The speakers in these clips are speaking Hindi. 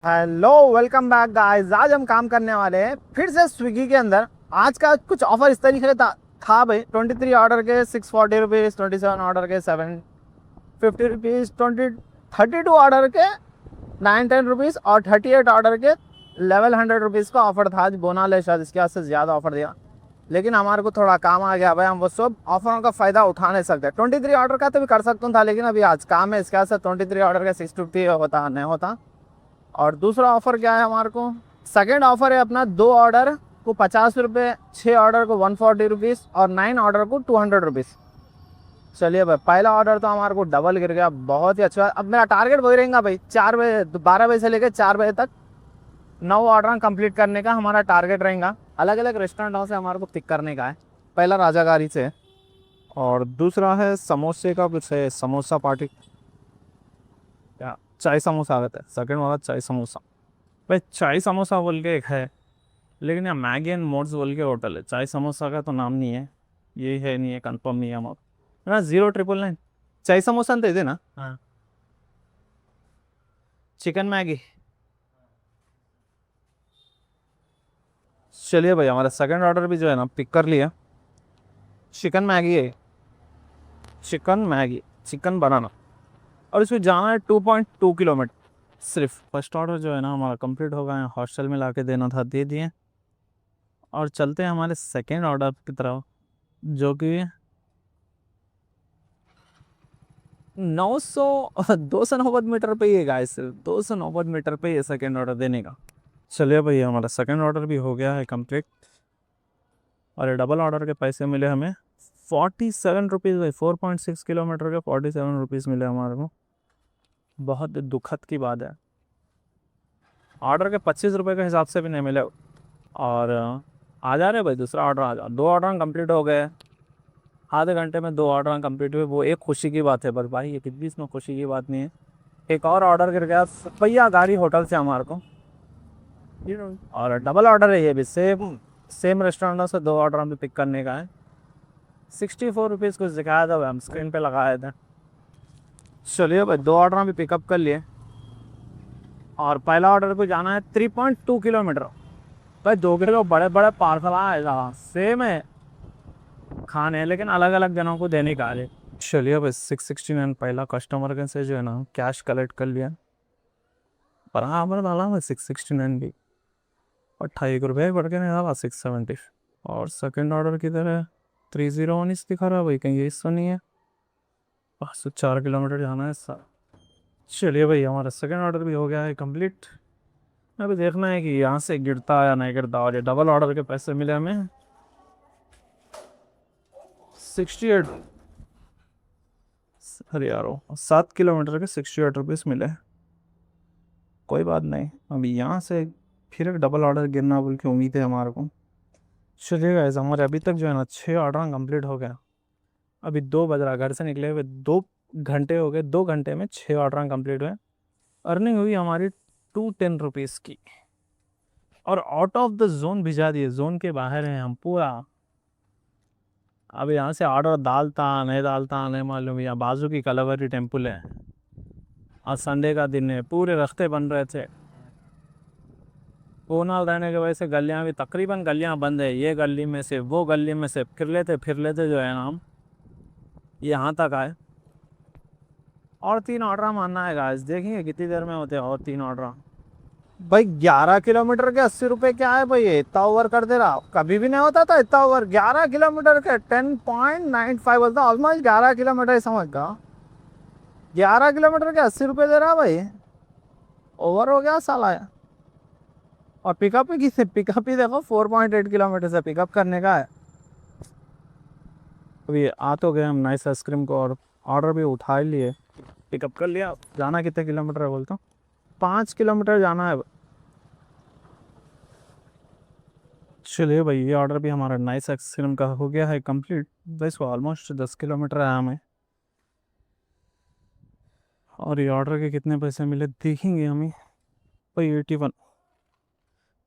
Hello, welcome back guys. आज हम काम करने वाले हैं फिर से स्विगी के अंदर। आज का कुछ ऑफर इस तरीके का था भाई। 23 ऑर्डर के 640 रुपीज़, 27 ऑर्डर के 750 रुपीज़, 32 ऑर्डर के 910 रुपीज़ और 38 ऑर्डर के 1100 रुपीज़ का ऑफर था। आज बोनाले शायद इसके बाद से ज़्यादा ऑफर दिया, लेकिन हमारे को थोड़ा काम आ गया भाई। हम वो सब ऑफरों का फ़ायदा उठा नहीं सकते। 23 ऑर्डर का तो भी कर सकता था, लेकिन अभी आज काम है, इसके बाद से 23 ऑर्डर का 650 होता नहीं होता। और दूसरा ऑफर क्या है हमारे को? सेकेंड ऑफर है अपना, 2 ऑर्डर को 50 रुपये, 6 ऑर्डर को 140 रुपीज़ और 9 ऑर्डर को 200 रुपीज़। चलिए भाई, पहला ऑर्डर तो हमारे को डबल गिर गया, बहुत ही अच्छा। अब मेरा टारगेट वही रहेगा भाई, 4 बजे 12 बजे से लेकर 4 बजे तक 9 ऑर्डर कंप्लीट करने का हमारा टारगेट रहेगा। अलग अलग रेस्टोरेंटों से हमारे को पिक करने का है। पहला राजागारी से और दूसरा है समोसे का, कुछ है समोसा पार्टी, क्या चाय समोसा आ गया है। सेकेंड वाला चाय समोसा भाई। चाय समोसा बोल के एक है, लेकिन यहाँ मैगी एंड मोड्स बोल के होटल है। चाय समोसा का तो नाम नहीं है, ये है नहीं है, कंफर्म नहीं है हमारा ना। 0999 चाय समोसा ಅಂತ ಇದೆ ना। हाँ, चिकन मैगी। चलिए भाई, हमारा सेकंड ऑर्डर भी जो है ना पिक कर लिया। चिकन मैगी है, चिकन मैगी, चिकन बनाना। और इसमें जाना है 2.2 किलोमीटर सिर्फ। फर्स्ट ऑर्डर जो है ना हमारा कंप्लीट हो गया है। हॉस्टल में ला के देना था, दे दिए। और चलते हैं हमारे सेकेंड ऑर्डर की तरफ, जो कि 900 290 मीटर पे ही है गाइस। 290 मीटर पे ये सेकेंड ऑर्डर देने का। चलिए भाई, हमारा सेकेंड ऑर्डर भी हो गया है कंप्लीट। और ये डबल ऑर्डर के पैसे मिले हमें 47 रुपीज़ भाई। 4.6 किलोमीटर के 47 रुपीज़ मिले हमारे को। बहुत दुखद की बात है। ऑर्डर के 25 रुपये के हिसाब से भी नहीं मिले। और आ जा रहे भाई, दूसरा ऑर्डर आ जा। 2 ऑर्डर कंप्लीट हो गए, आधे घंटे में 2 ऑर्डर कंप्लीट हुए। वो एक खुशी की बात है, बस भाई ये किसी इसमें खुशी की बात नहीं है। एक और ऑर्डर गिर गया पहिया गाड़ी होटल से हमारे को। और डबल ऑर्डर है ये भी, सेम सेम रेस्टोरेंटों से 2 ऑर्डर हमें पिक करने का है। 64 रुपीज़ कुछ दिखाया था, हम स्क्रीन पे लगाए थे। चलिए भाई, 2 ऑर्डर हम भी पिकअप कर लिए। और पहला ऑर्डर पे जाना है 3.2 किलोमीटर भाई। 2 किलो बड़े बड़े पार्सल आए, सेम है खाने, लेकिन अलग अलग जनों को देने का है। चलिए भाई, 669 पहला कस्टमर के से जो है ना कैश कलेक्ट कर लिया। बराबर डाला मैं 669 भी, 28 रुपये बढ़ के नहीं डाला 670। और सेकंड ऑर्डर की तरह 301 इस दिखा रहा भाई, कहीं ये इससे नहीं है। 504 किलोमीटर जाना है सर। चलिए भाई, हमारा सेकंड ऑर्डर भी हो गया है कंप्लीट। अभी देखना है कि यहाँ से गिरता या नहीं गिरता। और ये डबल ऑर्डर के पैसे मिले हमें 68। अरे यारो, 7 किलोमीटर के 68 रुपीज़ मिले। कोई बात नहीं, अभी यहाँ से फिर एक डबल ऑर्डर गिरना बोल के उम्मीद है हमारे को। चलिए गाइस, हमारे अभी तक जो है ना 6 ऑर्डर कंप्लीट हो गया। अभी 2 बज रहा, घर से निकले हुए 2 घंटे हो गए। 2 घंटे में 6 ऑर्डर कंप्लीट हुए। अर्निंग हुई हमारी 210 रुपीज़ की। और आउट ऑफ द जोन भिजा दिए, जोन के बाहर हैं हम पूरा। अब यहाँ से ऑर्डर डालता नहीं मालूम। यहाँ बाजू की कलावरी टेम्पल है। आज संडे का दिन है, पूरे रास्ते बन रहे थे। कोनाल रहने की वजह से गलियाँ भी तकरीबन गलियाँ बंद है। ये गली में से वो गली में से फिर लेते जो है ना हम यहाँ तक आए। और 3 ऑर्डर मानना है गाइस, देखेंगे कितनी देर में होते हैं और 3 ऑर्डर। भाई 11 किलोमीटर के 80 रुपए क्या है भाई, ये इतना ओवर कर दे रहा। कभी भी नहीं होता था इतना ओवर। 11 किलोमीटर के 10.95 बोलता, ऑलमोस्ट 11 किलोमीटर ही समझ का। 11 किलोमीटर के 80 रुपए दे रहा भाई, ओवर हो गया साला। और पिकअप ही किससे, पिकअप ही देखो 4.8 किलोमीटर से पिकअप करने का है। अभी आ तो गए हम नाइस आइसक्रीम को, और ऑर्डर भी उठा ही लिए, पिकअप कर लिया। जाना कितने किलोमीटर है बोलता हूँ, 5 किलोमीटर जाना है। चलिए भाई, ये ऑर्डर भी हमारा नाइस आइसक्रीम का हो गया है कंप्लीट। बस वो ऑलमोस्ट 10 किलोमीटर आया हमें। और ये ऑर्डर के कितने पैसे मिले देखेंगे हमें भाई। 81,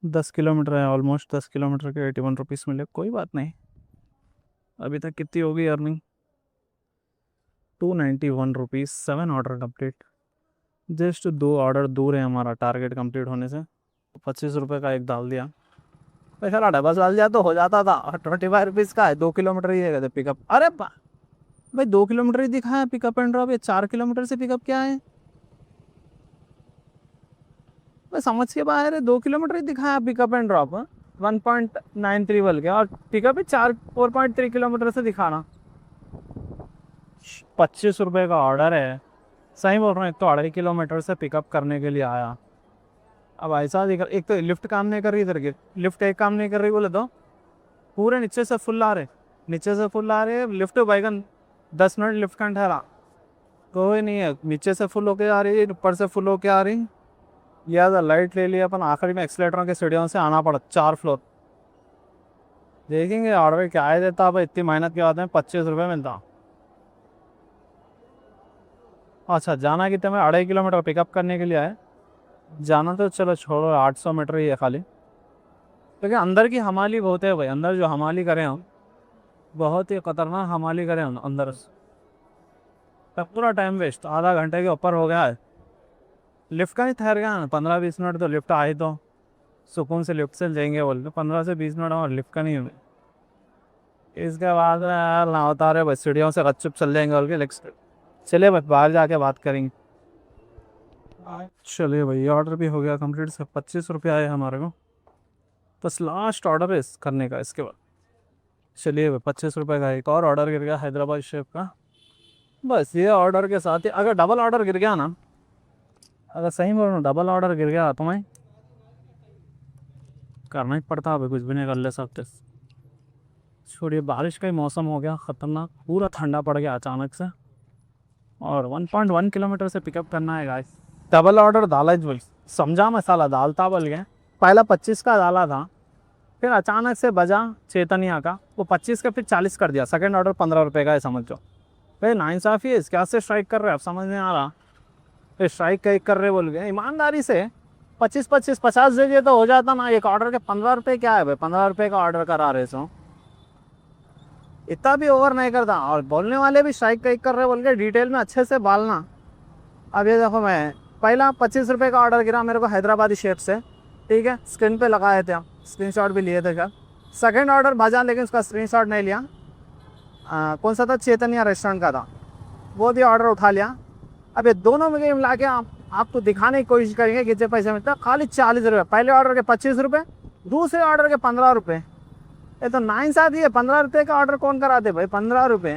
10 किलोमीटर है, ऑलमोस्ट 10 किलोमीटर के 81 रुपीज़ मिले। कोई बात नहीं। अभी तक कितनी होगी earning? 291 rupees, 7 order complete. Just 2 order दूर है हमारा टारगेट कंप्लीट होने से। 25 रुपये का एक डाल दिया भाई, सारा डबल डाल दिया तो हो जाता था। और 25 रुपीज़ का है, 2 किलोमीटर ही है पिकअप। अरे भाई 2 किलोमीटर ही दिखाया पिकअप एंड ड्रॉप, ये 4 किलोमीटर से पिकअप क्या है भाई, समझ के बाहर है। 2 किलोमीटर ही दिखाया पिकअप एंड ड्रॉप, 1.93 बोल के, और पिकअप ही 4.3 किलोमीटर से दिखाना। 25 रुपये का ऑर्डर है, सही बोल रहा हूँ। एक तो 2.5 किलोमीटर से पिकअप करने के लिए आया। अब ऐसा दिख, एक तो लिफ्ट काम नहीं कर रही इधर की, लिफ्ट एक काम नहीं कर रही बोले तो पूरे नीचे से फुल आ रहे, नीचे से फुल आ रहे लिफ्ट बैगन। 10 मिनट लिफ्ट का ठहरा, कोई नहीं है। नीचे से फुल होके आ रही है, ऊपर से फुल होके आ रही। या लाइट ले लिया अपन, आखिरी में एक्सीलेटर के सीढ़ियों से आना पड़ा 4 फ्लोर। देखेंगे ऑर्डर क्या है देता भाई, इतनी मेहनत के बाद में 25 रुपये मिलता। अच्छा जाना कितने में, 2.5 किलोमीटर पिकअप करने के लिए आए। जाना तो चलो छोड़ो, 800 मीटर ही है खाली। लेकिन अंदर की हमाली बहुत है भाई, अंदर जो हमाली करें हम, बहुत ही खतरनाक हमाली करें हम अंदर। तब पूरा टाइम वेस्ट, आधा घंटे के ऊपर हो गया है। लिफ्ट का नहीं ठहर गया ना 15-20 मिनट, तो लिफ्ट आए तो सुकून से लिफ्ट से जाएंगे बोल, 15 से 20 मिनट और लिफ्ट का नहीं है। इसके बाद यार ना उतारे बस, सीढ़ियों से गपचुप चल जाएंगे बोल के नेक्स्ट। चलिए बस बाहर जाके बात करेंगे। चलिए भाई ऑर्डर भी हो गया कंप्लीट, से 25 रुपये आए हमारे को। बस लास्ट ऑर्डर है करने का इसके बाद। चलिए भाई 25 रुपये का एक और ऑर्डर गिर गया हैदराबाद शेफ का। बस ये ऑर्डर के साथ ही, अगर डबल ऑर्डर गिर गया ना, अगर सही बोल रहा हूँ डबल ऑर्डर गिर गया तो मैं करना ही पड़ता, अभी कुछ भी नहीं कर ले सकते। छोड़िए, बारिश का ही मौसम हो गया ख़तरनाक, पूरा ठंडा पड़ गया अचानक से। और 1.1 किलोमीटर से पिकअप करना है गाइस। डबल ऑर्डर डाला बोल, समझा मसाला डालता बोल गया। पहला 25 का डाला था, फिर अचानक से बजा चेतनिया का, वो 25 का फिर 40 कर दिया। सेकंड ऑर्डर 15 रुपये का है, समझ लो भाई नाइंसाफ़ी है। क्या से स्ट्राइक कर रहे हैं, अब समझ नहीं आ रहा। फिर स्ट्राइक कहीं कर रहे बोल गए, ईमानदारी से 25-25 50 दे दिए तो हो जाता ना। एक ऑर्डर के 15 रुपये क्या है भाई, 15 रुपये का ऑर्डर करा रहे सो, इतना भी ओवर नहीं करता। और बोलने वाले भी स्ट्राइक कहीं कर रहे बोल के डिटेल में अच्छे से बालना। अब ये देखो, मैं पहला 25 रुपये का ऑर्डर गिरा मेरे को हैदराबादी शेफ से, ठीक है, स्क्रीन पे लगाए थे हम, स्क्रीनशॉट भी लिए थे। क्या सेकंड ऑर्डर भजा, लेकिन उसका स्क्रीनशॉट नहीं लिया। कौन सा था, चेतनिया रेस्टोरेंट का था, वो भी ऑर्डर उठा लिया। अब ये दोनों में मिला के आपको दिखाने की कोशिश करेंगे कितने पैसे मिलते हैं। खाली 40 रुपये, पहले ऑर्डर के 25 रुपये, दूसरे ऑर्डर के 15 रुपये। ये तो नाइंसाफ़ी है, 15 रुपये का ऑर्डर कौन कराते भाई, 15 रुपये।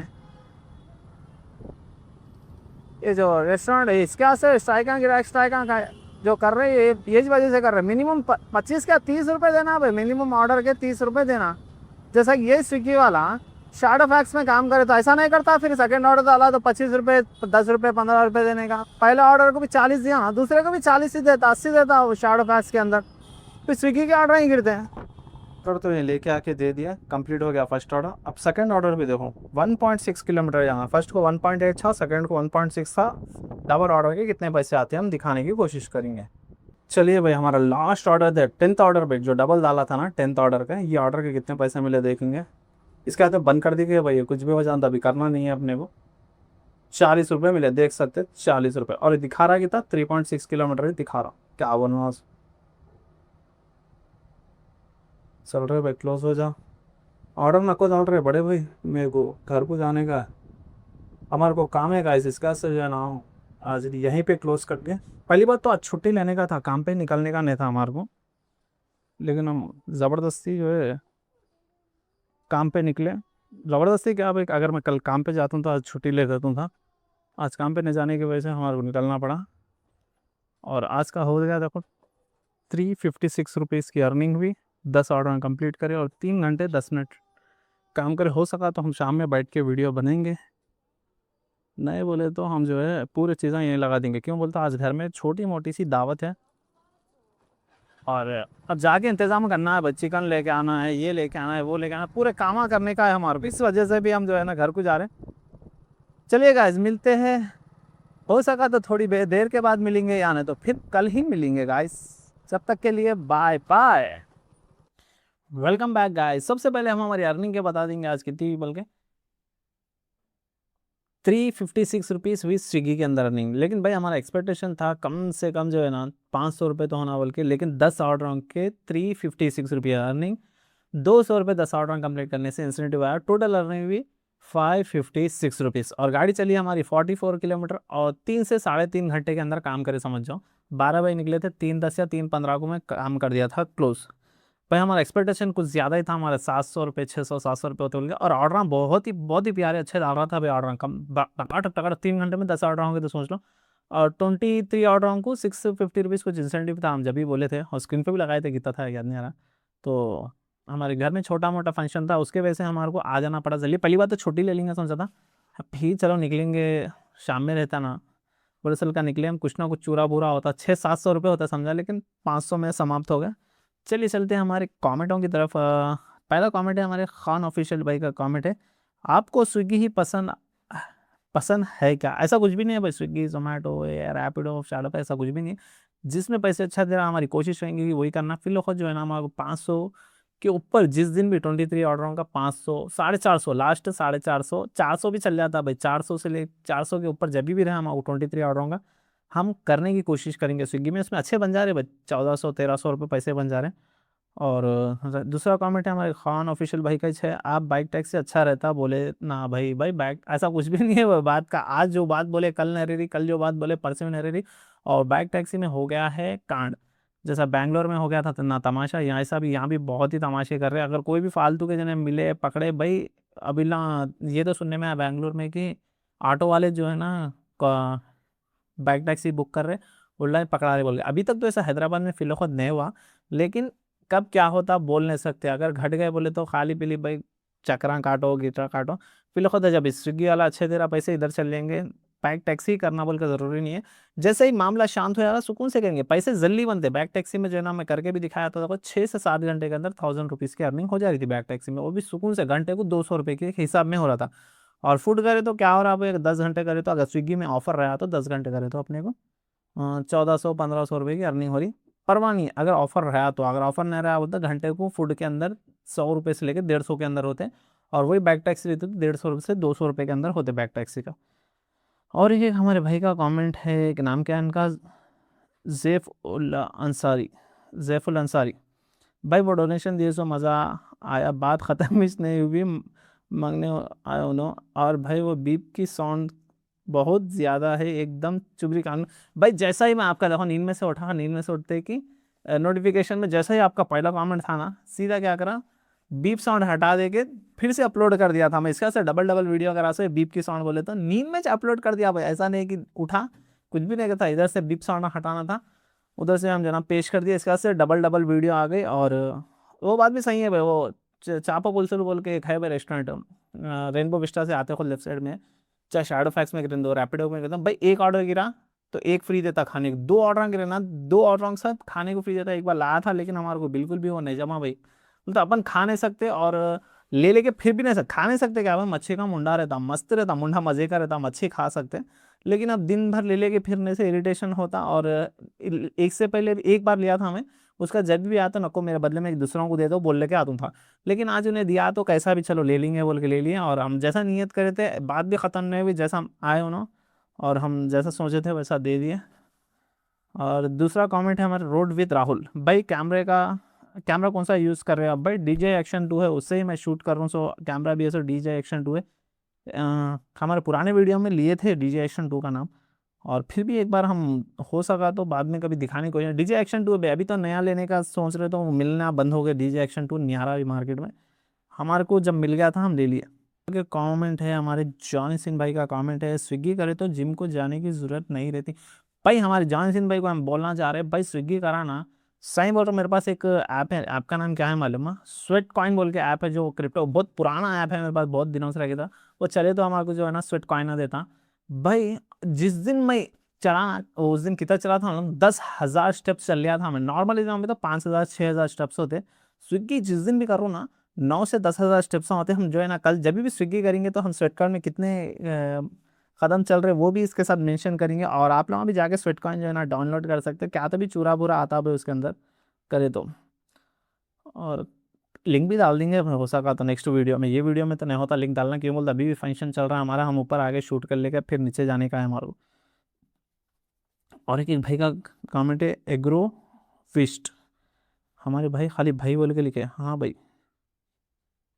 ये जो रेस्टोरेंट है इसके यहाँ से स्ट्राइका का जो कर रहे हैं, ये इस वजह से कर रहे हैं। मिनिमम 25 का 30 रुपये देना भाई, मिनिमम ऑर्डर के 30 रुपये देना। जैसा कि ये स्विगी वाला शैडो फैक्स में काम करे तो ऐसा नहीं करता। फिर सेकंड ऑर्डर डाला तो 25 रुपये, 10 रुपये, 15 रुपये देने का। पहले ऑर्डर को भी 40 दिया ना, दूसरे को भी 40 ही देता, 80 देता वो शैडो फैक्स के अंदर। फिर स्विगी के ऑर्डर ही गिरते हैं। तो ये लेके आके दे दिया, कंप्लीट हो गया फर्स्ट ऑर्डर। अब सेकंड ऑर्डर भी देखो, 1.6 किलोमीटर यहाँ, फर्स्ट को 1.8 था, सेकंड को 1.6 था। डबल ऑर्डर के कितने पैसे आते हैं हम दिखाने की कोशिश करेंगे। चलिए भाई हमारा लास्ट ऑर्डर दे, 10th ऑर्डर भाई, जो डबल डाला था ना 10th ऑर्डर का, ये ऑर्डर के कितने पैसे मिले देखेंगे। इसके हाथ में बंद कर दी गई भाई, कुछ भी हो जाता, अभी करना नहीं है अपने को। 40 रुपये मिले, देख सकते 40 रुपये, और दिखा रहा कि था 3.6 किलोमीटर ही दिखा रहा। क्या बनवा चल रहे भाई, क्लोज हो जा। ऑर्डर नको चल रहे बड़े भाई, मेरे को घर को जाने का है, हमारे को काम है गाइस, इसका से जो है ना आज यहीं पे क्लोज कर दिया। पहली बात तो आज छुट्टी लेने का था, काम पे निकलने का नहीं था हमारे को, लेकिन हम ज़बरदस्ती जो है काम पे निकले। ज़बरदस्ती क्या भाई, अगर मैं कल काम पे जाता हूँ तो आज छुट्टी ले देता था। आज काम पे नहीं जाने की वजह से हमारे को निकलना पड़ा। और आज का हो गया देखो 356 रुपीज़ की अर्निंग हुई। 10 ऑर्डर कंप्लीट करे और 3 घंटे 10 मिनट काम करे। हो सका तो हम शाम में बैठ के वीडियो बनेंगे, नहीं बोले तो हम जो है पूरी चीज़ें यहीं लगा देंगे। क्यों बोलते आज घर में छोटी मोटी सी दावत है, और अब जाके इंतज़ाम करना है, बच्ची चिकन लेके आना है, ये लेके आना है, वो लेके आना है, पूरे काम करने का है हमारे को। इस वजह से भी हम जो है ना घर को जा रहे हैं। चलिए गाइस मिलते हैं, हो सका तो थोड़ी देर के बाद मिलेंगे, या नहीं तो फिर कल ही मिलेंगे गाइस। जब तक के लिए bye bye, welcome back guys. सबसे पहले हम हमारी अर्निंग के बता देंगे आज कितनी, बल्कि 356 रुपीज़ हुई स्विगी के अंदर अर्निंग। लेकिन भाई हमारा एक्सपेक्टेशन था कम से कम जो है ना 500 रुपये तो होना बोल के, लेकिन 10 ऑर्डरों के 356 रुपये अर्निंग। 200 रुपये 10 ऑर्डर कंप्लीट करने से इंसेंटिव आया, टोटल अर्निंग हुई 556 रुपीज़। और गाड़ी चली हमारी 44 किलोमीटर और 3 से 3.5 घंटे के अंदर काम करे, समझ जाओ 12 बजे निकले थे, 3:10 या 3:15 को मैं काम कर दिया था क्लोज। भाई हमारा एक्सपेक्टेशन कुछ ज़्यादा ही था, हमारे 700 रुपये 600 700 रुपये होते बोल गया। और ऑर्डर बहुत ही प्यारे अच्छे डाल रहा था भाई। ऑर्डर कम टकाटक टकाटक 3 घंटे में 10 ऑर्डर होंगे तो सोच लो। और 23 ऑर्डरों को 650 रुपीज़ कुछ इंसेंटिव था, हम जब भी बोले थे और स्क्रीन पे भी लगाए थे, कितना था याद नहीं आ रहा। तो हमारे घर में छोटा मोटा फंक्शन था, उसके वजह से हमारे को आ जाना पड़ा। चलिए पहली बात तो छुट्टी ले लेंगे सोचा था, फिर चलो निकलेंगे, शाम में रहता ना बड़े का निकले हम, कुछ ना कुछ चूरा बूरा होता, 600-700 रुपये होता समझा, लेकिन 500 में समाप्त हो गया। चलिए चलते हैं हमारे कमेंटों की तरफ। पहला कमेंट है हमारे खान ऑफिशियल भाई का कमेंट है, आपको स्विगी ही पसंद पसंद है क्या? ऐसा कुछ भी नहीं है भाई, स्विगी जोमेटो या रैपिडो शैडो ऐसा कुछ भी नहीं है। जिसमें पैसे अच्छा दे रहा, हमारी कोशिश रहेंगी कि वही करना। फिर लोग जो है ना हमारे 500 के ऊपर जिस दिन भी 23 ऑर्डरों का 500 450 लास्ट 450 400 भी चल जाता है भाई। 400 से ले 400 के ऊपर जब भी रहे हमारे 23 ऑर्डरों का हम करने की कोशिश करेंगे स्विगी में। इसमें अच्छे बन जा रहे भाई, 1400-1300 रुपये पैसे बन जा रहे हैं। और दूसरा कमेंट है हमारे खान ऑफिशियल भाई का है, आप बाइक टैक्सी अच्छा रहता बोले ना भाई। भाई बाइक ऐसा कुछ भी नहीं है वो बात का, आज जो बात बोले कल नहीं रही, कल जो बात बोले परसों नहीं रही। और बाइक टैक्सी में हो गया है कांड, जैसा बैंगलोर में हो गया था तो ना तमाशा, यहाँ ऐसा भी, यहाँ भी बहुत ही तमाशे कर रहे हैं। अगर कोई भी फालतू के जने मिले पकड़े भाई, अभी ना ये तो सुनने में आया बैंगलोर में कि ऑटो वाले जो है ना बाइक टैक्सी बुक कर रहे उल्टा ही पकड़ा रहे बोल के। अभी तक तो ऐसा हैदराबाद में फिलहाल नहीं हुआ, लेकिन कब क्या होता बोल नहीं सकते। अगर घट गए बोले तो खाली पीली भाई चक्रा काटो गिटरा काटो। फिलहाल जब स्विगी वाला अच्छे तेरा पैसे इधर चल लेंगे, बाइक टैक्सी करना बोल का जरूरी नहीं है। जैसे ही मामला शांत हो जाएगा सुकून से करेंगे, पैसे जल्दी बनते। बैक टैक्सी में जो है ना मैं करके भी दिखाया था, देखो 6 से 7 घंटे के अंदर 1000 रुपीज़ की अर्निंग हो जा रही थी बैक टैक्सी में, वो भी सुकून से। घंटे को 200 रुपये के हिसाब में हो रहा था। और फूड करे तो क्या हो रहा है, 10 घंटे करे तो, अगर स्विगी में ऑफर रहा तो 10 घंटे करे तो अपने को 1400-1500 रुपये की अर्निंग हो रही। परवाह नहीं अगर ऑफर रहा तो, अगर ऑफर नहीं रहा होता घंटे को फूड के अंदर 100 रुपये से लेकर 150 के अंदर होते। और वही बैक टैक्सी रहती तो 150 रुपये से 200 रुपये के अंदर होते बैक टैक्सी का। और ये हमारे भाई का कमेंट है कि नाम क्या है इनका, जैफुल अंसारी। भाई वो डोनेशन दिए सो मज़ा आया, बात ख़त्म ही नहीं हुई, मांगने आया उन्होंने। और भाई वो बीप की साउंड बहुत ज़्यादा है, एकदम चुभरी कान। भाई जैसा ही मैं आपका देखो नींद में से उठा, नींद में से उठते कि नोटिफिकेशन में जैसा ही आपका पहला कमेंट था ना, सीधा क्या करा, बीप साउंड हटा दे के फिर से अपलोड कर दिया था मैं। इसका से डबल डबल वीडियो अगर ऐसे बीप की साउंड बोले तो नींद में अपलोड कर दिया भाई। ऐसा नहीं कि उठा कुछ भी नहीं था, इधर से बीप साउंड हटाना था, उधर से हम जनाब पेश कर दिया। इसका से डबल डबल वीडियो आ गई। और वो बात भी सही है भाई, वो चापा पुलसर बोल के एक है भाई रेस्टोरेंट, रेनबो विस्टा से आते खुद लेफ्ट साइड में, चाहे शैडो फैक्स में गिरन दो रैपिडो में गिरता भाई। एक ऑर्डर गिरा तो एक फ्री देता खाने को, 2 ऑर्डर गिरे ना 2 ऑर्डर के साथ खाने को फ्री देता। एक बार लाया था लेकिन हमारे को बिल्कुल भी वो नहीं जमा भाई। तो अपन खा नहीं सकते और ले लेके फिर भी नहीं सकते, खा नहीं सकते क्या भाई, मच्छी का मुंडा रहता, मस्त रहता, मुंडा मजे का रहता, मच्छी खा सकते। लेकिन अब दिन भर ले लेके फिरने से इरिटेशन होता। और एक से पहले एक बार लिया था हमें, उसका जब भी आता नको मेरे बदले में एक दूसरों को दे दो बोल लेके आता था। लेकिन आज उन्हें दिया तो कैसा भी चलो ले लेंगे बोल के ले लिया। और हम जैसा नियत करे थे बात भी ख़त्म नहीं हुई, जैसा हम आए उन्होंने और हम जैसा सोचे थे वैसा दे दिए। और दूसरा कमेंट है हमारे रोड विद राहुल भाई, कैमरा कौन सा यूज़ कर रहे हो आप? भाई DJI Action 2 है, उससे ही मैं शूट कर रहा हूँ। सो कैमरा भी है, सो DJI Action 2 है। हमारे पुराने वीडियो में लिए थे DJI Action 2 का नाम, और फिर भी एक बार हम हो सका तो बाद में कभी दिखाने को। DJI Action 2 अभी तो नया लेने का सोच रहे तो मिलना बंद हो गया। DJI Action 2 नहीं आ रहा मार्केट में, हमारे को जब मिल गया था हम ले लिए। कमेंट है हमारे जॉनी सिंह भाई का, कमेंट है स्विगी करे तो जिम को जाने की ज़रूरत नहीं रहती। भाई हमारे जॉनी सिंह भाई को हम बोलना चाह रहे हैं, भाई स्विगी कराना सही बोल रहा हूँ। मेरे पास एक ऐप है, ऐप का नाम क्या है मालूम है? स्वेट कॉइन बोल के ऐप है, जो क्रिप्टो बहुत पुराना ऐप है, मेरे पास बहुत दिनों से रखा था। वो चले तो हमारे को जो है ना स्वेट कॉइन ना देता भाई। जिस दिन मैं चला उस दिन कितना चला था, 10,000 स्टेप्स चल लिया था हमें। नॉर्मल एग्जाम में तो 5,000-6,000 स्टेप्स होते। स्विगी जिस दिन भी करूँ ना 9 से 10,000 स्टेप्स होते। हम जो है ना कल जब भी स्विगी करेंगे तो हम स्वेट कॉइन में कितने कदम चल रहे वो भी इसके साथ मेंशन करेंगे। और आप लोग भी जाके स्वेट कॉइन जो है ना डाउनलोड कर सकते हैं, क्या तो भी चूरा बुरा आता है उसके अंदर करे तो। और लिंक भी डाल देंगे हो सका तो नेक्स्ट वीडियो में। ये वीडियो में तो नहीं होता लिंक डालना, क्यों बोलते अभी भी फंक्शन चल रहा है हमारा, हम ऊपर आगे शूट कर लेकर फिर नीचे जाने का है हमारा। और एक भाई का कमेंट है एग्रो फिस्ट, हमारे भाई खाली भाई बोल के लिखे। हाँ भाई,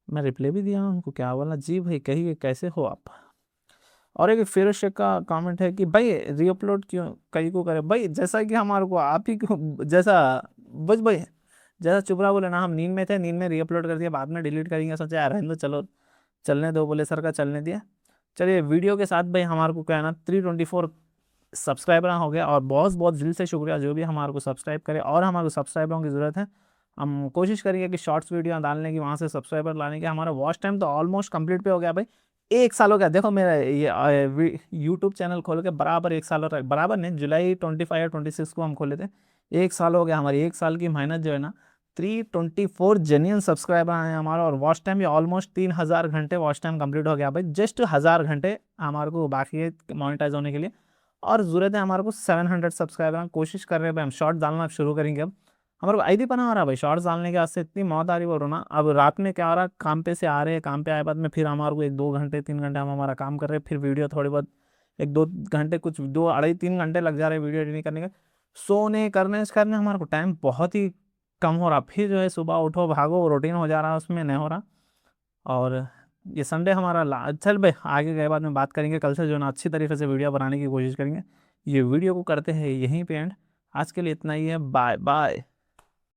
मैं रिप्लाई भी दिया उनको, क्या बोला जी भाई कहिए कैसे हो आप। और एक फिरोज शेख का कमेंट है कि भाई रीअपलोड क्यों कई को करे भाई, जैसा कि हमारे को आप ही को जैसा बस भाई, जैसा चुप रहा बोले ना, हम नींद में थे, नींद में रीअपलोड कर दिया, बाद में डिलीट करेंगे, सोचा यार रहने दो चलो चलने दो, बोले सर का चलने दिया। चलिए वीडियो के साथ भाई हमारे को क्या है ना 324 सब्सक्राइबर हो गया, और बहुत बहुत दिल से शुक्रिया जो भी हमारे को सब्सक्राइब करे, और हमारे को सब्सक्राइबरों की ज़रूरत है। हम कोशिश करेंगे कि शॉर्ट्स वीडियो डालने की, वहाँ से सब्सक्राइबर लाने के। हमारा वॉच टाइम तो ऑलमोस्ट कंप्लीट पे हो गया भाई, 1 साल हो गया। देखो मेरा ये यूट्यूब चैनल खोल के बराबर 1 साल हो रहा है, बराबर नहीं, जुलाई 25 या 26 को हम खोले थे। 1 साल हो गया, हमारी 1 साल की मेहनत जो है ना, 324 जेन्युइन सब्सक्राइबर आए हमारा, और वॉच टाइम भी ऑलमोस्ट 3000 घंटे वॉच टाइम कंप्लीट हो गया भाई। जस्ट 1000 घंटे हमारे को बाकी है मोनेटाइज होने के लिए, और ज़रूरत है हमारे को 700 सब्सक्राइबर। कोशिश कर रहे हैं भाई, हम शॉर्ट डालना शुरू करेंगे अब। हमारे को आईडी बना हो रहा है भाई, शॉर्ट्स डालने के बाद से इतनी मौत आ रही बोल रहा हूँ ना। अब रात में क्या हो रहा है, काम पे से आ रहे हैं, काम पे आए बाद में फिर हमारे को 1 2 घंटे 3 घंटे हम हमारा काम कर रहे हैं, फिर वीडियो थोड़ी बहुत 1 2 घंटे, कुछ 2 2.5 3 घंटे लग जा रहे हैं वीडियो एडिटिंग करने का। सोने करने हमारे को टाइम बहुत ही कम हो रहा, फिर जो है सुबह उठो भागो रूटीन हो जा रहा है, उसमें नहीं हो रहा। और ये संडे हमारा चल भाई आगे गए बाद में बात करेंगे, कल से जो है ना अच्छी तरीके से वीडियो बनाने की कोशिश करेंगे। ये वीडियो को करते हैं यहीं पे एंड, आज के लिए इतना ही है, बाय बाय।